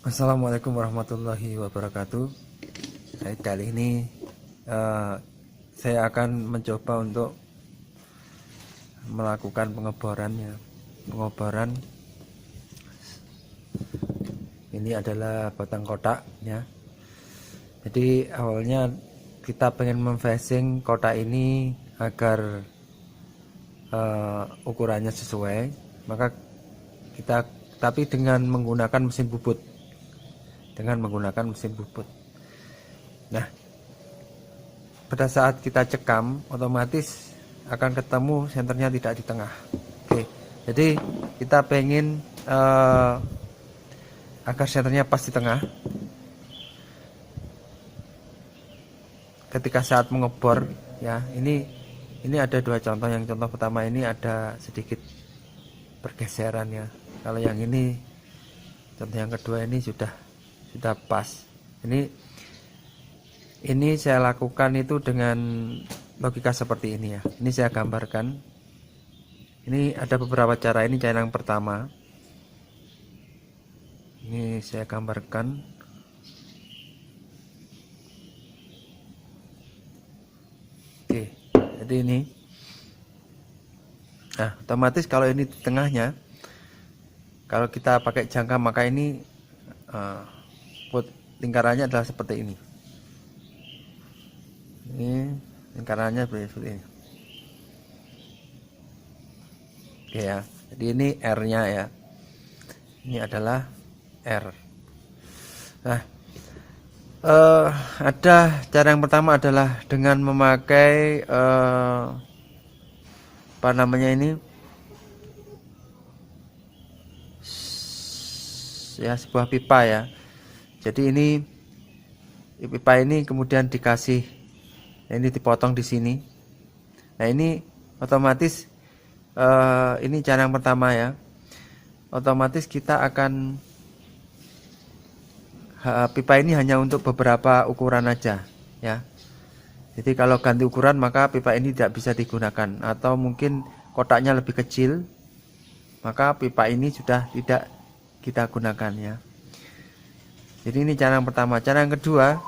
Assalamualaikum warahmatullahi wabarakatuh. Kali ini saya akan mencoba untuk melakukan pengeboran. Ini adalah batang kotak ya. Jadi awalnya kita pengen memfacing kotak ini agar ukurannya sesuai, maka kita tapi dengan menggunakan mesin bubut. Nah, pada saat kita cekam otomatis akan ketemu senternya tidak di tengah. Oke, jadi kita pengen agar senternya pas di tengah. Ketika saat mengebor ya, ini ada dua contoh. Yang contoh pertama ini ada sedikit pergeseran ya. Kalau yang ini contoh yang kedua ini sudah pas. Ini saya lakukan itu dengan logika seperti ini ya. Ini saya gambarkan. Ini ada beberapa cara. Ini cara yang pertama. Ini saya gambarkan. Oke, jadi ini. Nah, otomatis kalau ini di tengahnya, kalau kita pakai jangka maka ini lingkarannya adalah seperti ini. Ini lingkarannya seperti ini. Oke ya. Jadi ini R-nya ya. Ini adalah R. Nah, ada cara yang pertama adalah dengan memakai apa namanya ini? Ya, sebuah pipa ya. Jadi ini pipa ini kemudian dikasih, ini dipotong di sini. Nah, ini otomatis ini cara yang pertama ya. Otomatis kita akan pipa ini hanya untuk beberapa ukuran aja ya. Jadi kalau ganti ukuran maka pipa ini tidak bisa digunakan, atau mungkin kotaknya lebih kecil maka pipa ini sudah tidak kita gunakan ya. Jadi ini cara yang pertama. Cara yang kedua,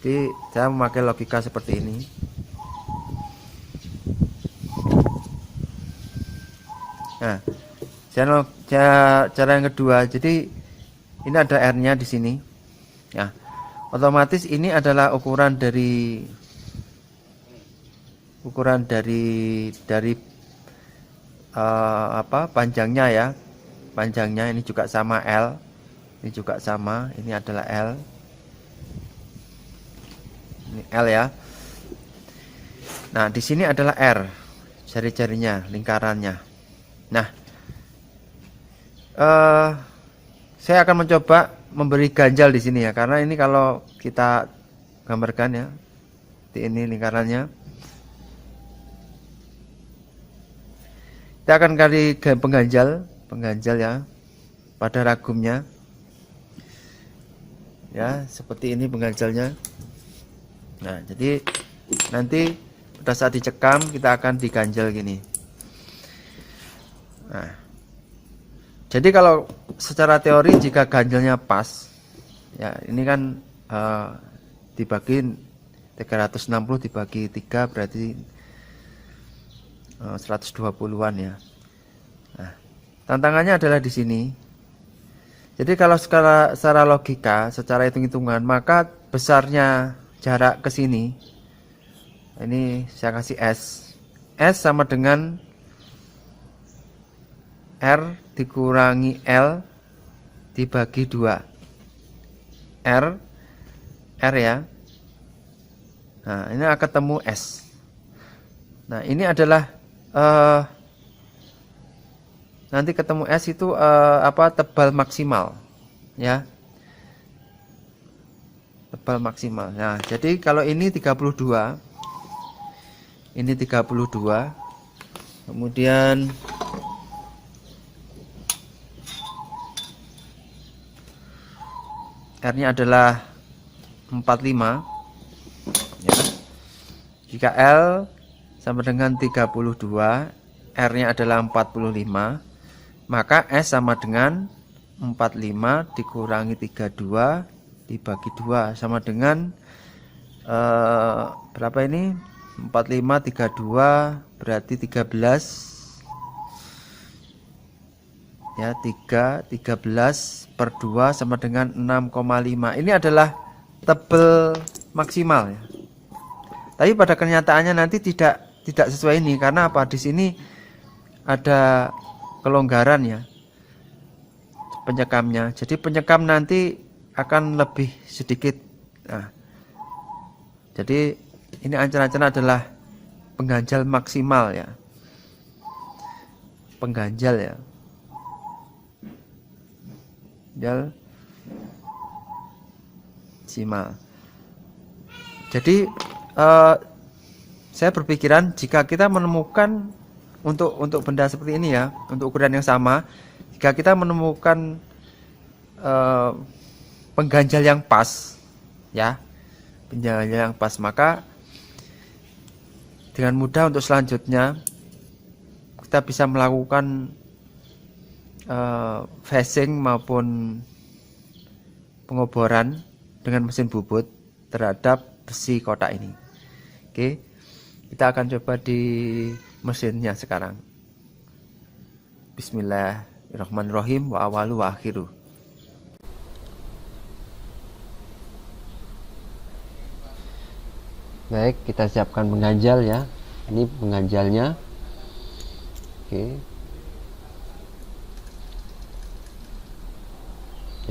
jadi saya memakai logika seperti ini. Nah, cara yang kedua, jadi ini ada R-nya di sini. Ya, otomatis ini adalah ukuran dari panjangnya ya. Panjangnya ini juga sama L. Ini juga sama, ini adalah L. Ini L ya. Nah, di sini adalah R. Jari-jarinya, lingkarannya. Nah, saya akan mencoba memberi ganjal di sini ya, karena ini kalau kita gambarkan ya, ini lingkarannya. Kita akan kali pengganjal ya pada ragumnya. Ya, seperti ini pengganjalnya. Nah, jadi nanti pada saat dicekam kita akan diganjal gini. Nah, jadi kalau secara teori jika ganjalnya pas, ya ini kan dibagi 360 dibagi 3 berarti 120-an ya. Nah, tantangannya adalah di sini. Jadi kalau secara logika, secara hitung-hitungan, maka besarnya jarak ke sini, ini saya kasih S. S sama dengan R dikurangi L dibagi 2. R ya. Nah, ini akan ketemu S. Nah, ini adalah nanti ketemu S itu tebal maksimal ya. Tebal maksimal. Nah, jadi kalau ini 32, ini 32, kemudian R-nya adalah 45 ya. Jika L sama dengan 32, R-nya adalah 45, Maka S sama dengan 45 dikurangi 32 dibagi 2 sama dengan berapa ini? 45 32 berarti 13 ya, 13 per 2 sama dengan 6,5. Ini adalah tebel maksimal ya. Tapi pada kenyataannya nanti tidak sesuai ini, karena apa? Di sini ada kelonggaran ya penyekamnya. Jadi penyekam nanti akan lebih sedikit. Nah, jadi ini ancana-ancana adalah pengganjal maksimal ya. Pengganjal ya. Ganjal maksimal. Jadi saya berpikiran jika kita menemukan untuk benda seperti ini ya, untuk ukuran yang sama, jika kita menemukan pengganjal yang pas ya, pengganjal yang pas, maka dengan mudah untuk selanjutnya kita bisa melakukan facing maupun pengoboran dengan mesin bubut terhadap besi kotak ini. Oke, kita akan coba di mesinnya sekarang. Bismillahirrahmanirrahim, wa awalu wa akhiru. Baik, kita siapkan pengganjal ya. Ini pengganjalnya. Oke.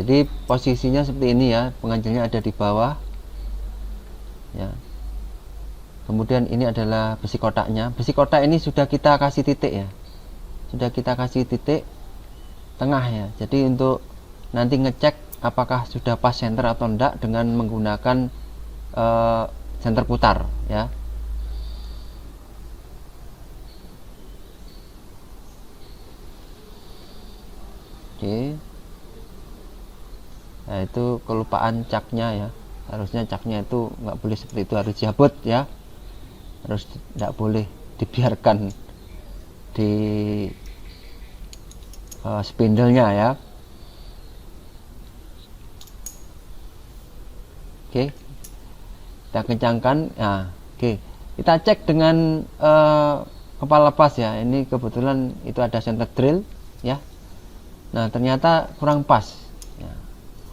Jadi posisinya seperti ini ya, pengganjalnya ada di bawah ya. Kemudian ini adalah besi kotaknya. Besi kotak ini sudah kita kasih titik ya, sudah kita kasih titik tengah ya. Jadi untuk nanti ngecek apakah sudah pas center atau enggak dengan menggunakan center putar ya. Oke. Nah, itu kelupaan caknya ya. Harusnya caknya itu nggak boleh seperti itu, harus jabut ya. Harus tidak boleh dibiarkan di spindle-nya ya. Oke. Kita kencangkan. Nah, oke. Kita cek dengan kepala lepas ya. Ini kebetulan itu ada center drill ya. Nah, ternyata kurang pas ya.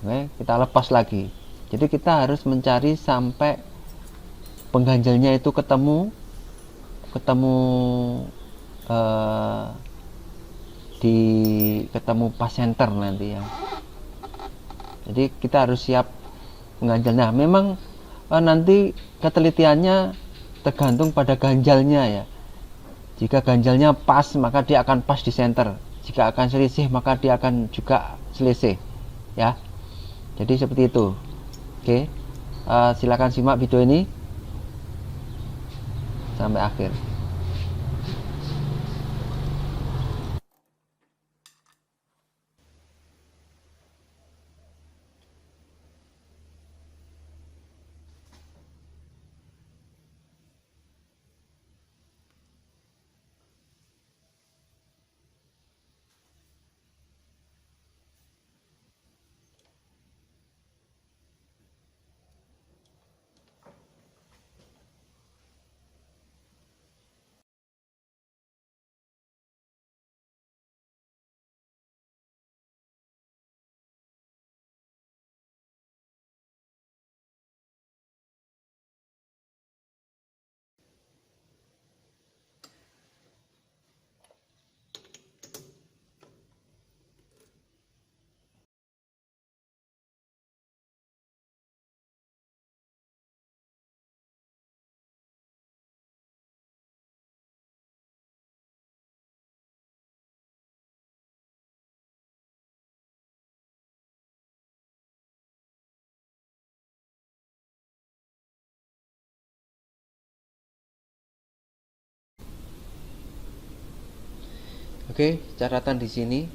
Oke, kita lepas lagi. Jadi kita harus mencari sampai pengganjalnya itu ketemu pas center nanti ya. Jadi kita harus siap pengganjalnya. Memang nanti ketelitiannya tergantung pada ganjalnya ya. Jika ganjalnya pas, maka dia akan pas di center. Jika akan selisih, maka dia akan juga selisih ya. Jadi seperti itu. Oke, silakan simak video ini sampai akhir. Oke, catatan di sini,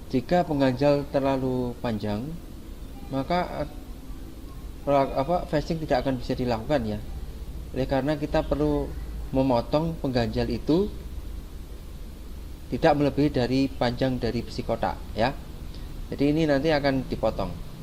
jika pengganjal terlalu panjang, maka facing tidak akan bisa dilakukan ya. Oleh karena kita perlu memotong pengganjal itu tidak melebihi dari panjang dari besi kotak ya. Jadi ini nanti akan dipotong.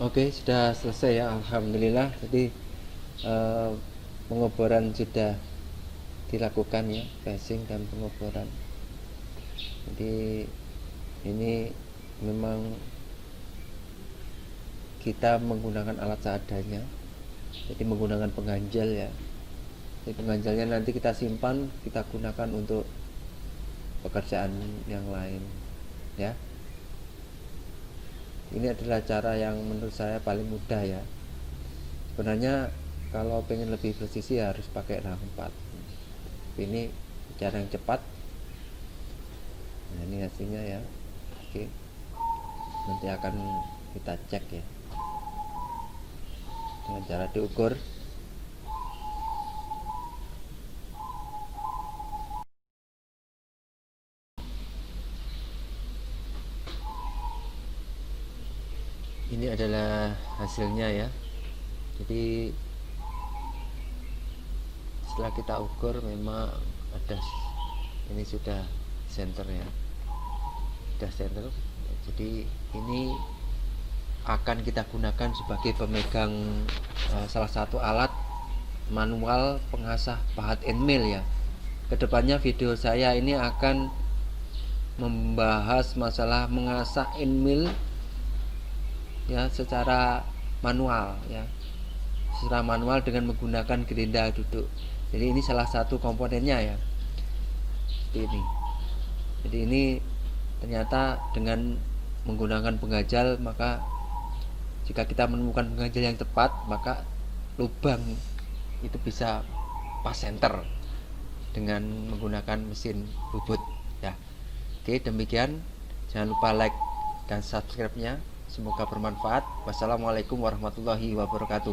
Oke, sudah selesai ya, alhamdulillah. Jadi pengoboran sudah dilakukan ya, passing dan pengoboran. Jadi ini memang kita menggunakan alat seadanya, jadi menggunakan pengganjal ya. Jadi pengganjalnya nanti kita simpan, kita gunakan untuk pekerjaan yang lain ya. Ini adalah cara yang menurut saya paling mudah ya. Sebenarnya kalau pengen lebih presisi ya harus pakai R4. Ini cara yang cepat. Nah, ini hasilnya ya. Oke. Nanti akan kita cek ya. Dengan cara diukur. Ini adalah hasilnya ya. Jadi setelah kita ukur memang ada, ini sudah center ya, sudah center. Jadi ini akan kita gunakan sebagai pemegang salah satu alat manual pengasah pahat endmill ya. Kedepannya video saya ini akan membahas masalah mengasah endmill ya secara manual ya, secara manual dengan menggunakan gerinda duduk. Jadi ini salah satu komponennya ya, seperti ini. Jadi ini ternyata dengan menggunakan pengganjal, maka jika kita menemukan pengganjal yang tepat, maka lubang itu bisa pas center dengan menggunakan mesin bubut ya. Oke, demikian, jangan lupa like dan subscribe nya. Semoga bermanfaat. Wassalamualaikum warahmatullahi wabarakatuh.